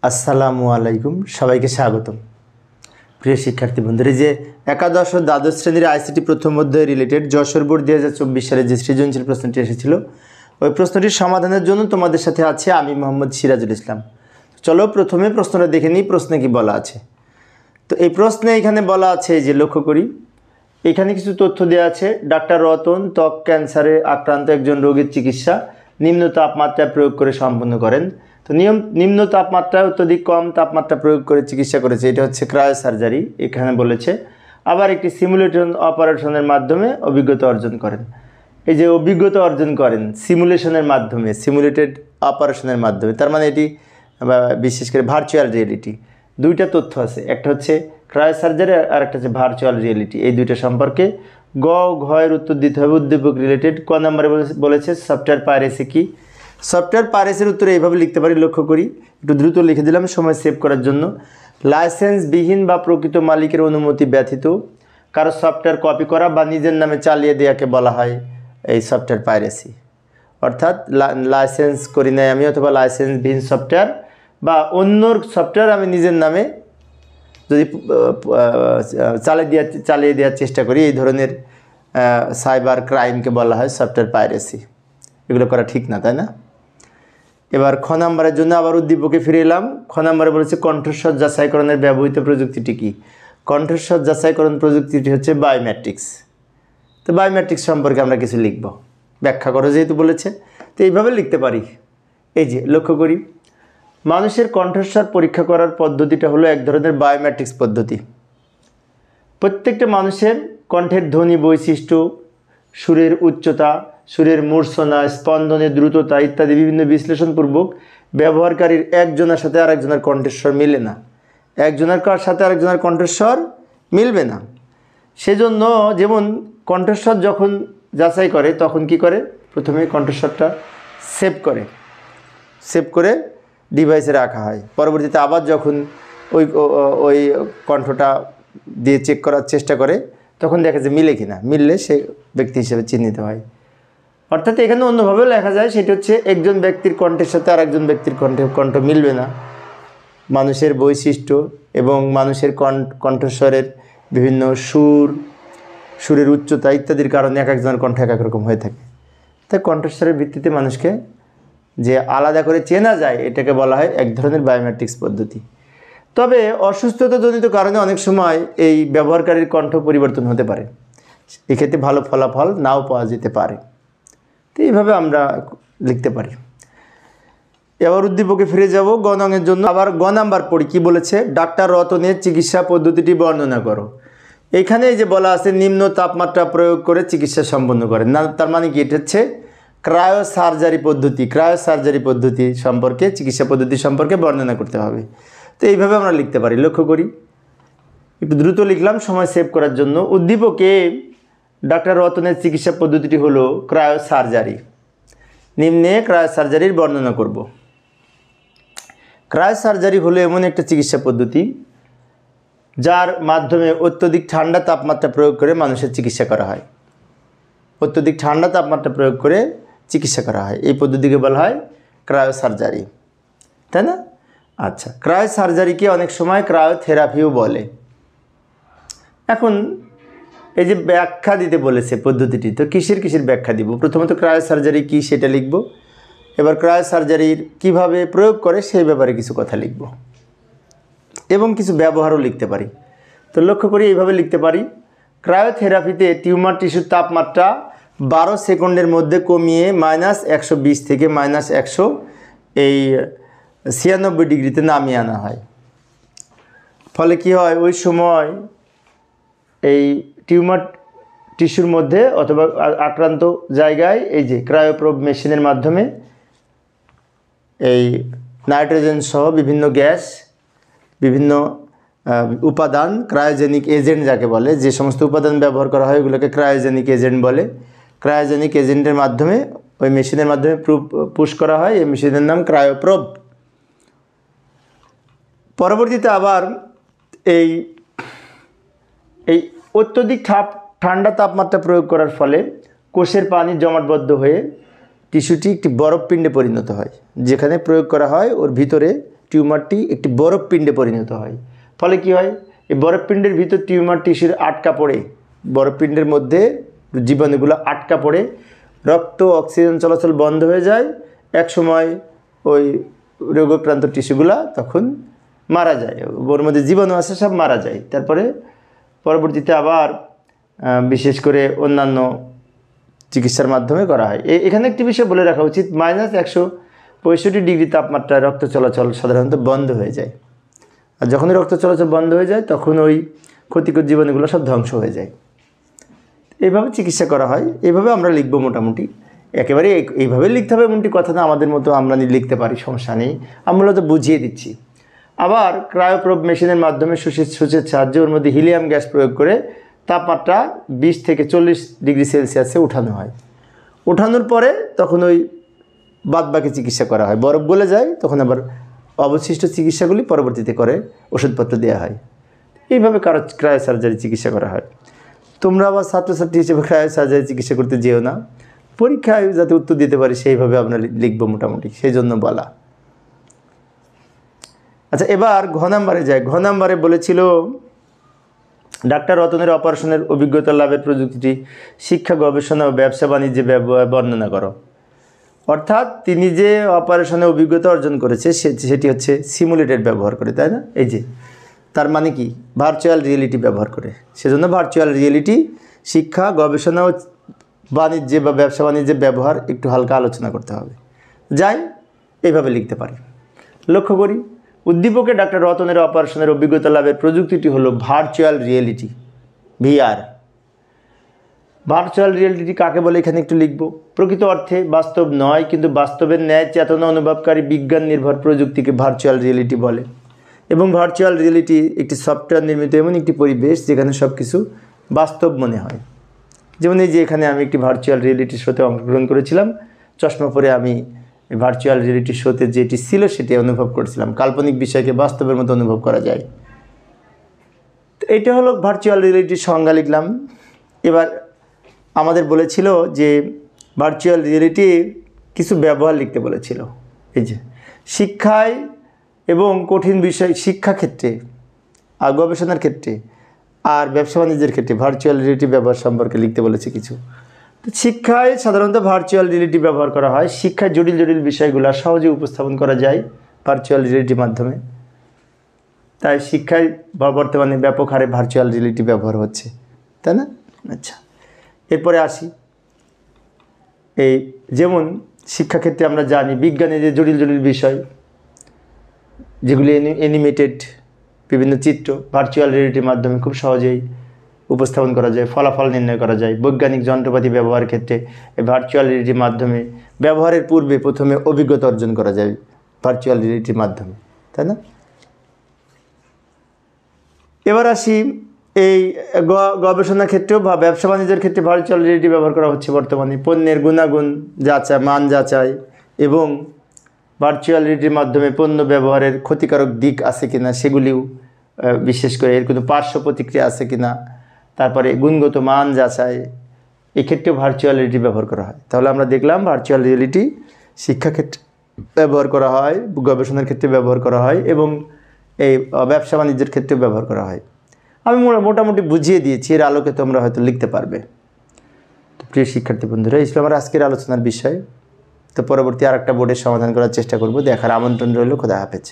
আসসালামু আলাইকুম, সবাইকে স্বাগতম। প্রিয় শিক্ষার্থী বন্ধুরা, যে একাদশ ও দ্বাদশ শ্রেণীর আইসিটি প্রথম অধ্যায় রিলেটেড যশোর বোর্ড 2024 সালে যে সৃজনশীল প্রশ্নটি এসেছিল, ওই প্রশ্নটির সমাধানের জন্য তোমাদের সাথে আছে আমি মোহাম্মদ সিরাজুল ইসলাম। চলো প্রথমে প্রশ্নটা দেখে নিই, প্রশ্নে কি বলা আছে। তো এই প্রশ্নে এখানে বলা আছে যে লক্ষ্য করি, এখানে কিছু তথ্য দেওয়া আছে। ডাক্তার রতন ত্বক ক্যান্সারে আক্রান্ত একজন রোগীর চিকিৎসা নিম্ন তাপমাত্রায় প্রয়োগ করে সম্পন্ন করেন। তো নিম্ন তাপমাত্রায় অত্যধিক কম তাপমাত্রা প্রয়োগ করে চিকিৎসা করেছে, এটা হচ্ছে ক্রায়ো সার্জারি এখানে বলেছে। আবার একটি সিমুলেশন অপারেশনের মাধ্যমে অভিজ্ঞতা অর্জন করেন। এই যে অভিজ্ঞতা অর্জন করেন সিমুলেশনের মাধ্যমে, সিমুলেটেড অপারেশনের মাধ্যমে, তার মানে এটি বিশেষ করে ভার্চুয়াল রিয়েলিটি। দুইটা তথ্য আছে, একটা হচ্ছে ক্রায়ো সার্জারি আর একটা হচ্ছে ভার্চুয়াল রিয়েলিটি। এই দুইটা সম্পর্কে ঘয়ের উত্তর দিতে হবে। উদ্দীপক রিলেটেড ক নম্বরে বলেছে সফটওয়্যার পাইরেসি কি। সফটওয়্যার পাইরেসির উত্তরে এইভাবে লিখতে পারি, লক্ষ্য করি, একটু দ্রুত লিখে দিলাম সময় সেভ করার জন্য। লাইসেন্সবিহীন বা প্রকৃত মালিকের অনুমতি ব্যতীত কারো সফটওয়্যার কপি করা বা নিজের নামে চালিয়ে দেওয়াকে বলা হয় এই সফটওয়্যার পাইরেসি। অর্থাৎ লাইসেন্স করি নাই আমি, অথবা লাইসেন্সবিহীন সফটওয়্যার বা অন্যর সফটওয়্যার আমি নিজের নামে যদি চালিয়ে দেওয়ার চেষ্টা করি, এই ধরনের সাইবার ক্রাইমকে বলা হয় সফটওয়্যার পাইরেসি। এগুলো করা ঠিক না, তাই না? এবার খ নাম্বারের জন্য আবার উদ্দীপকে ফিরে এলাম। খ নাম্বারে বলেছে কণ্ঠস্বর যাচাইকরণের ব্যবহৃত প্রযুক্তিটি কী। কণ্ঠস্বর যাচাইকরণ প্রযুক্তিটি হচ্ছে বায়োমেট্রিক্স। তো বায়োমেট্রিক্স সম্পর্কে আমরা কিছু লিখব, ব্যাখ্যা করো যেহেতু বলেছে, তো এইভাবে লিখতে পারি। এই যে লক্ষ্য করি, মানুষের কণ্ঠস্বর পরীক্ষা করার পদ্ধতিটা হলো এক ধরনের বায়োমেট্রিক্স পদ্ধতি। প্রত্যেকটা মানুষের কণ্ঠের ধ্বনি বৈশিষ্ট্য, সুরের উচ্চতা, সুরের মূর্ছনা, স্পন্দনের দ্রুততা ইত্যাদি বিভিন্ন বিশ্লেষণপূর্বক ব্যবহারকারীর একজনের সাথে আরেকজনের কণ্ঠস্বর মিলে না, একজনের সাথে আরেকজনের কণ্ঠস্বর মিলবে না। সেজন্য যেমন কণ্ঠস্বর যখন যাচাই করে তখন কি করে, প্রথমে কণ্ঠস্বরটা সেভ করে ডিভাইসে রাখা হয়। পরবর্তীতে আবার যখন ওই কণ্ঠটা দিয়ে চেক করার চেষ্টা করে তখন দেখা যায় মিলে কিনা, মিললে সে ব্যক্তি হিসেবে চিহ্নিত হয়। অর্থাৎ এখানে অন্যভাবেও লেখা যায়, সেটা হচ্ছে একজন ব্যক্তির কণ্ঠের সাথে আর একজন ব্যক্তির কণ্ঠ মিলবে না। মানুষের বৈশিষ্ট্য এবং মানুষের কণ্ঠস্বরের বিভিন্ন সুরের উচ্চতা ইত্যাদির কারণে এক একজনের কণ্ঠ এক এক রকম হয়ে থাকে। তাই কণ্ঠস্বরের ভিত্তিতে মানুষকে যে আলাদা করে চেনা যায়, এটাকে বলা হয় এক ধরনের বায়োমেট্রিক্স পদ্ধতি। তবে অসুস্থতাজনিত কারণে অনেক সময় এই ব্যবহারকারীর কণ্ঠ পরিবর্তন হতে পারে, এক্ষেত্রে ভালো ফলাফল নাও পাওয়া যেতে পারে। তো এইভাবে আমরা লিখতে পারি। এবার উদ্দীপকে ফিরে যাব। গ নংয়ের জন্য আবার গ নাম্বার পড়ি, কী বলেছে, ডাক্তার রতনের চিকিৎসা পদ্ধতিটি বর্ণনা করো। এখানে এই যে বলা আছে নিম্ন তাপমাত্রা প্রয়োগ করে চিকিৎসা সম্পন্ন করেন না, তার মানে কি, এটা হচ্ছে ক্রায়ো সার্জারি পদ্ধতি সম্পর্কে, চিকিৎসা পদ্ধতি সম্পর্কে বর্ণনা করতে হবে। তো এইভাবে আমরা লিখতে পারি, লক্ষ্য করি, একটু দ্রুত লিখলাম সময় সেভ করার জন্য। উদ্দীপকে ডাক্তার রতনের চিকিৎসা পদ্ধতিটি হলো ক্রায়ো সার্জারি। নিম্নে ক্রায়ো সার্জারির বর্ণনা করব। ক্রায়ো সার্জারি হলো এমন একটা চিকিৎসা পদ্ধতি যার মাধ্যমে অত্যধিক ঠান্ডা তাপমাত্রা প্রয়োগ করে মানুষের চিকিৎসা করা হয়। অত্যধিক ঠান্ডা তাপমাত্রা প্রয়োগ করে চিকিৎসা করা হয়, এই পদ্ধতিকে বলা হয় ক্রায়ো সার্জারি, তাই না? আচ্ছা, ক্রায়ো সার্জারিকে অনেক সময় ক্রায়োথেরাপিও বলে। এখন এই যে ব্যাখ্যা দিতে বলেছে পদ্ধতিটি, তো কিসের ব্যাখ্যা দিব? প্রথমত ক্রায়ো সার্জারি কী সেটা লিখব, এবার ক্রায়ো সার্জারির কীভাবে প্রয়োগ করে সেই ব্যাপারে কিছু কথা লিখব এবং কিছু ব্যবহারও লিখতে পারি। তো লক্ষ্য করি এইভাবে লিখতে পারি, ক্রায়োথেরাপিতে টিউমার টিস্যুর তাপমাত্রা 12 সেকেন্ডের মধ্যে কমিয়ে -120 থেকে -100 এই 96 ডিগ্রিতে নামিয়ে আনা হয়। ফলে কি হয়, ওই সময় এই টিউমার টিস্যুর মধ্যে অথবা আক্রান্ত জায়গায় এই যে ক্রায়োপ্রোব মেশিনের মাধ্যমে এই নাইট্রোজেন সহ বিভিন্ন গ্যাস, বিভিন্ন উপাদান, ক্রায়োজেনিক এজেন্ট যাকে বলে, যে সমস্ত উপাদান ব্যবহার করা হয় ওগুলোকে ক্রায়োজেনিক এজেন্ট বলে। ক্রায়োজেনিক এজেন্টের মাধ্যমে ওই মেশিনের মাধ্যমে পুশ করা হয়, এই মেশিনের নাম ক্রায়োপ্রোব। পরবর্তীতে আবার এই অত্যধিক ঠান্ডা তাপমাত্রা প্রয়োগ করার ফলে কোষের পানি জমাটবদ্ধ হয়ে টিস্যুটি একটি বরফ পিণ্ডে পরিণত হয়। যেখানে প্রয়োগ করা হয় ওর ভিতরে টিউমারটি একটি বরফ পিণ্ডে পরিণত হয়। ফলে কি হয়, এই বরফ পিণ্ডের ভিতর টিউমার টিস্যুর আটকা পড়ে, বরফ পিণ্ডের মধ্যে জীবাণুগুলো আটকা পড়ে রক্ত অক্সিজেন চলাচল বন্ধ হয়ে যায়। এক সময় ওই রোগাক্রান্ত টিস্যুগুলা তখন মারা যায়, ওর মধ্যে জীবাণু আছে সব মারা যায়। তারপরে পরবর্তীতে আবার বিশেষ করে অন্যান্য চিকিৎসার মাধ্যমে করা হয়। এখানে একটি বিষয় বলে রাখা উচিত, -165 ডিগ্রি তাপমাত্রায় রক্ত চলাচল সাধারণত বন্ধ হয়ে যায়। আর যখনই রক্ত চলাচল বন্ধ হয়ে যায় তখন ওই ক্ষতিকর জীবাণুগুলো সব ধ্বংস হয়ে যায়। এইভাবে চিকিৎসা করা হয়। এইভাবে আমরা লিখব মোটামুটি, একেবারে এইভাবে লিখতে হবে এমনটি কথা না, আমাদের মতো আমরা লিখতে পারি, সমস্যা নেই। আমরা মূলত বুঝিয়ে দিচ্ছি। আবার ক্রায়োপ্রোব মেশিনের মাধ্যমে সূচের সাহায্যে ওর মধ্যে হিলিয়াম গ্যাস প্রয়োগ করে তাপমাত্রা 20 থেকে 40 ডিগ্রি সেলসিয়াসে উঠানো হয়। উঠানোর পরে তখন ওই বাদবাকি চিকিৎসা করা হয়, বরফ গলে যায়, তখন আবার অবশিষ্ট চিকিৎসাগুলি পরবর্তীতে করে ওষুধপত্র দেওয়া হয়। এইভাবে ক্রায়ো সার্জারি চিকিৎসা করা হয়। তোমরা আবার ছাত্রছাত্রী হিসেবে ক্রায়ো সার্জারি চিকিৎসা করতে যেও না, পরীক্ষায় যাতে উত্তর দিতে পারি সেইভাবে আমরা লিখব মোটামুটি, সেই জন্য বলা। আচ্ছা, এবার ঘ নাম্বারে যাই। ঘ নাম্বারে বলেছিল ডাক্তার রতনের অপারেশনের অভিজ্ঞতা লাভের প্রযুক্তিটি শিক্ষা, গবেষণা ও ব্যবসা বাণিজ্যে বর্ণনা করো। অর্থাৎ তিনি যে অপারেশনে অভিজ্ঞতা অর্জন করেছে সেটি হচ্ছে সিমুলেটেড ব্যবহার করে, তাই না? এই যে তার মানে কি, ভার্চুয়াল রিয়েলিটি ব্যবহার করে। সেজন্য ভার্চুয়াল রিয়েলিটি শিক্ষা, গবেষণা ও বাণিজ্যে বা ব্যবসা বাণিজ্যে ব্যবহার একটু হালকা আলোচনা করতে হবে। যাই, এইভাবে লিখতে পারি। লক্ষ্য করি, উদ্দীপকে ডাক্তার রতনের অপারেশনের অভিজ্ঞতা লাভের প্রযুক্তিটি হলো virtual reality, VR. Virtual reality কাকে বলে এখানে একটু লিখব। প্রকৃত অর্থে বাস্তব নয় কিন্তু বাস্তবের ন্যায় চেতনা অনুভবকারী বিজ্ঞান নির্ভর প্রযুক্তিকে ভার্চুয়াল রিয়েলিটি বলে। এবং ভার্চুয়াল রিয়েলিটি একটি সফটওয়্যার নির্মিত এমন একটি পরিবেশ যেখানে সব কিছু বাস্তব মনে হয়। যেমন এই যে এখানে আমি একটি ভার্চুয়াল রিয়েলিটির শোতে অংশগ্রহণ করেছিলাম, চশমা পরে আমি ভার্চুয়াল রিয়েলিটি শোতে যেটি ছিল সেটি অনুভব করেছিলাম। কাল্পনিক বিষয়কে বাস্তবের মতো অনুভব করা যায়। এটা হলো ভার্চুয়াল রিয়েলিটির সংজ্ঞা লিখলাম। এবার আমাদের বলেছিল যে ভার্চুয়াল রিয়েলিটি কিছু ব্যবহার লিখতে বলেছিল। এই যে শিক্ষায় এবং কঠিন বিষয়, শিক্ষাক্ষেত্রে আর গবেষণার ক্ষেত্রে আর ব্যবসা বাণিজ্যের ক্ষেত্রে ভার্চুয়াল রিয়েলিটি ব্যবহার সম্পর্কে লিখতে বলেছে কিছু। তো শিক্ষায় সাধারণত ভার্চুয়াল রিয়েলিটি ব্যবহার করা হয়। শিক্ষায় জটিল জটিল বিষয়গুলো সহজে উপস্থাপন করা যায় ভার্চুয়াল রিয়েলিটির মাধ্যমে। তাই শিক্ষায় বর্তমানে ব্যাপক হারে ভার্চুয়াল রিয়েলিটি ব্যবহার হচ্ছে, তাই না? আচ্ছা, এরপরে আসি। এই যেমন শিক্ষাক্ষেত্রে আমরা জানি বিজ্ঞানের যে জটিল জটিল বিষয় যেগুলি অ্যানিমেটেড বিভিন্ন চিত্র ভার্চুয়াল রিয়েলিটির মাধ্যমে খুব সহজেই উপস্থাপন করা যায়, ফলাফল নির্ণয় করা যায়। বৈজ্ঞানিক যন্ত্রপাতি ব্যবহারের ক্ষেত্রে এই ভার্চুয়াল রিয়েলিটির মাধ্যমে ব্যবহারের পূর্বে প্রথমে অভিজ্ঞতা অর্জন করা যায় ভার্চুয়াল রিয়েলিটির মাধ্যমে, তাই না? এবার আসি এই গবেষণা ক্ষেত্রেও বা ব্যবসা বাণিজ্যের ক্ষেত্রে ভার্চুয়াল রিয়েলিটি ব্যবহার করা হচ্ছে বর্তমানে। পণ্যের গুণাগুণ যাচাই, মান যাচাই এবং ভার্চুয়াল রিয়েলিটির মাধ্যমে পণ্য ব্যবহারের ক্ষতিকারক দিক আছে কিনা সেগুলিও, বিশেষ করে এর কোনো পার্শ্ব প্রতিক্রিয়া আছে কিনা, তারপরে গুণগত মান যাচাই, এক্ষেত্রেও ভার্চুয়াল রিয়েলিটি ব্যবহার করা হয়। তাহলে আমরা দেখলাম ভার্চুয়াল রিয়েলিটি শিক্ষাক্ষেত্রে ব্যবহার করা হয়, গবেষণার ক্ষেত্রে ব্যবহার করা হয় এবং এই ব্যবসা বাণিজ্যের ক্ষেত্রেও ব্যবহার করা হয়। আমি মোটামুটি বুঝিয়ে দিয়েছি, এর আলোকে তোমরা হয়তো লিখতে পারবে। তো প্রিয় শিক্ষার্থী বন্ধুরা, এই ছিল আমার আজকের আলোচনার বিষয়। তো পরবর্তী আরেকটা বোর্ডের সমাধান করার চেষ্টা করব। দেখার আমন্ত্রণ রইল। খোদা হাফেজ।